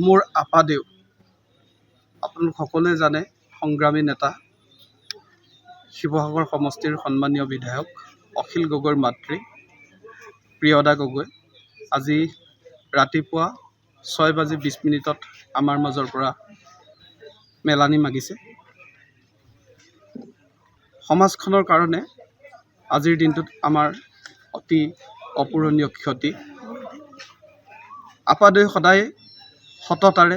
মোৰ আপাদেউ আপোনালোক সকলোৱে জানে সংগ্ৰামী নেতা শিৱসাগৰ সমষ্টিৰ সন্মানীয় বিধায়ক অখিল গগৈৰ মাতৃ প্ৰিয়দা গগৈ আজি ৰাতিপুৱা 6:20 আমাৰ মাজৰ পৰা মেলানি মাগিছে। সমাজখনৰ কাৰণে আজিৰ দিনটোত আমাৰ অতি অপূৰণীয় ক্ষতি। আপাদেউ সদায় সততাৰে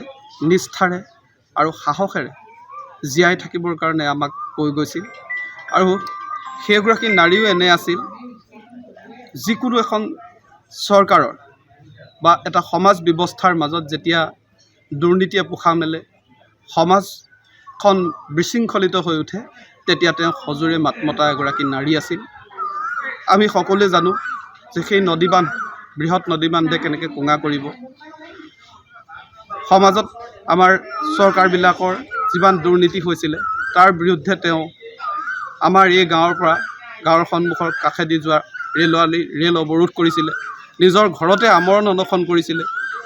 নিষ্ঠাৰে আৰু সাহসেৰে জীয়াই থাকিবৰ কাৰণে আমাক কৈ গৈছিল আৰু সেইগৰাকী নাৰীও এনে আছিল যিকোনো এখন চৰকাৰৰ বা এটা সমাজ ব্যৱস্থাৰ মাজত যেতিয়া দুৰ্নীতিয়ে পোখা মেলে সমাজখন বিশৃংখলিত হৈ উঠে তেতিয়া তেওঁ সজোৰে মাত মতা এগৰাকী নাৰী আছিল। আমি সকলোৱে জানো যে সেই নদীবান্ধ বৃহৎ নদীবান্ধে কেনেকৈ কোঙা কৰিব। সমাজত আমাৰ চৰকাৰবিলাকৰ যিমান দুৰ্নীতি হৈছিলে তাৰ বিৰুদ্ধে তেওঁ আমাৰ এই গাঁৱৰ পৰা গাঁৱৰ সন্মুখৰ কাষেদি যোৱা ৰেল অৱৰোধ কৰিছিলে, নিজৰ ঘৰতে আমৰণ অনশন কৰিছিলে।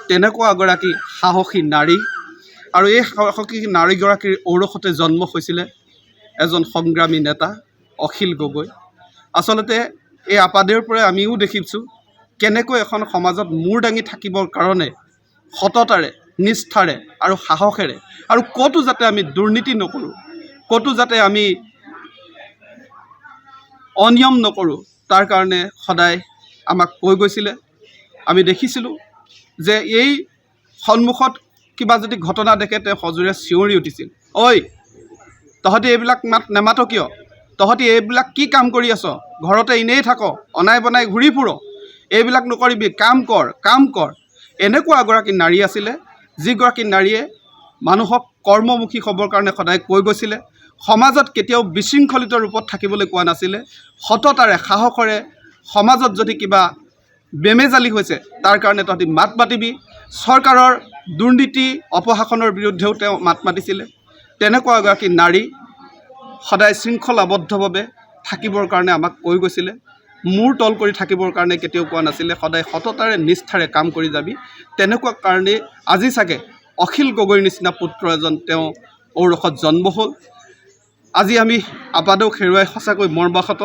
তেনেকুৱা এগৰাকী সাহসী নাৰী আৰু এই সাহসী নাৰীগৰাকীৰ ঔৰসতে জন্ম হৈছিলে এজন সংগ্ৰামী নেতা অখিল গগৈ। আচলতে এই আপাদেউৰ পৰাই আমিও দেখিছোঁ কেনেকৈ এখন সমাজত মূৰ দাঙি থাকিবৰ কাৰণে সততাৰে নিষ্ঠাৰে আৰু সাহসেৰে আৰু ক'তো যাতে আমি দুৰ্নীতি নকৰোঁ, ক'তো যাতে আমি অনিয়ম নকৰোঁ তাৰ কাৰণে সদায় আমাক কৈ গৈছিলে। আমি দেখিছিলোঁ যে এই সন্মুখত কিবা যদি ঘটনা দেখে তেওঁ সজোৰে চিঞৰি উঠিছিল, ঐ তহঁতি এইবিলাক নেমাত কিয়? তহঁতি এইবিলাক কি কাম কৰি আছ? ঘৰতে এনেই থাক, অনাই বনাই ঘূৰি ফুৰ, এইবিলাক নকৰিবি, কাম কৰ কাম কৰ। এনেকুৱা এগৰাকী নাৰী আছিলে যিগৰাকী নাৰীয়ে মানুহক কৰ্মমুখী হ'বৰ কাৰণে সদায় কৈ গৈছিলে। সমাজত কেতিয়াও বিশৃংখলিত ৰূপত থাকিবলৈ কোৱা নাছিলে। সততাৰে সাহসেৰে সমাজত যদি কিবা বেমেজালি হৈছে তাৰ কাৰণে তহঁতি মাত মাতিবি। চৰকাৰৰ দুৰ্নীতি অপশাসনৰ বিৰুদ্ধেও তেওঁ মাত মাতিছিলে। তেনেকুৱা এগৰাকী নাৰী সদায় শৃংখলাবদ্ধভাৱে থাকিবৰ কাৰণে আমাক কৈ গৈছিলে। মূৰ তল কৰি থাকিবৰ কাৰণে কেতিয়াও কোৱা নাছিলে। সদায় সততাৰে নিষ্ঠাৰে কাম কৰি যাবি। তেনেকুৱা কাৰণে আজি চাগে অখিল গগৈৰ নিচিনা পুত্ৰ এজন তেওঁ ঔৰসত জন্ম হ'ল। আজি আমি আপাদেউক হেৰুৱাই সঁচাকৈ মৰ্মাহত।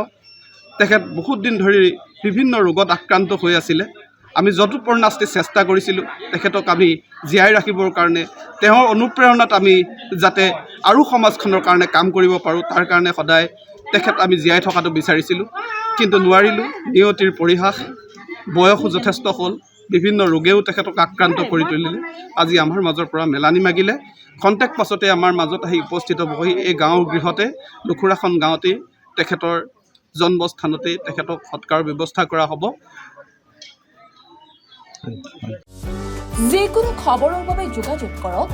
তেখেত বহুত দিন ধৰি বিভিন্ন ৰোগত আক্ৰান্ত হৈ আছিলে। আমি যৎপৰোনাস্তি চেষ্টা কৰিছিলোঁ তেখেতক আমি জীয়াই ৰাখিবৰ কাৰণে, তেওঁৰ অনুপ্ৰেৰণাত আমি যাতে আৰু সমাজখনৰ কাৰণে কাম কৰিব পাৰোঁ তাৰ কাৰণে সদায় তেখেত আমি জীয়াই থকাটো বিচাৰিছিলোঁ, কিন্তু নোৱাৰিলোঁ। নিয়তিৰ পৰিহাস, বয়সো যথেষ্ট হ'ল, বিভিন্ন ৰোগেও তেখেতক আক্ৰান্ত কৰি তুলিলে। আজি আমাৰ মাজৰ পৰা মেলানি মাগিলে। খন্তেক পাছতে আমাৰ মাজত আহি উপস্থিত হ'বহি। এই গাঁৱৰ গৃহতে লুখুৰাখন গাঁৱতেই তেখেতৰ জন্মস্থানতেই তেখেতক সৎকাৰৰ ব্যৱস্থা কৰা হ'ব। যিকোনো খবৰৰ বাবে যোগাযোগ কৰক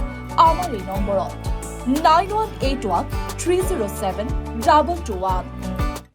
আমাৰ এই নম্বৰত 9181 307 221।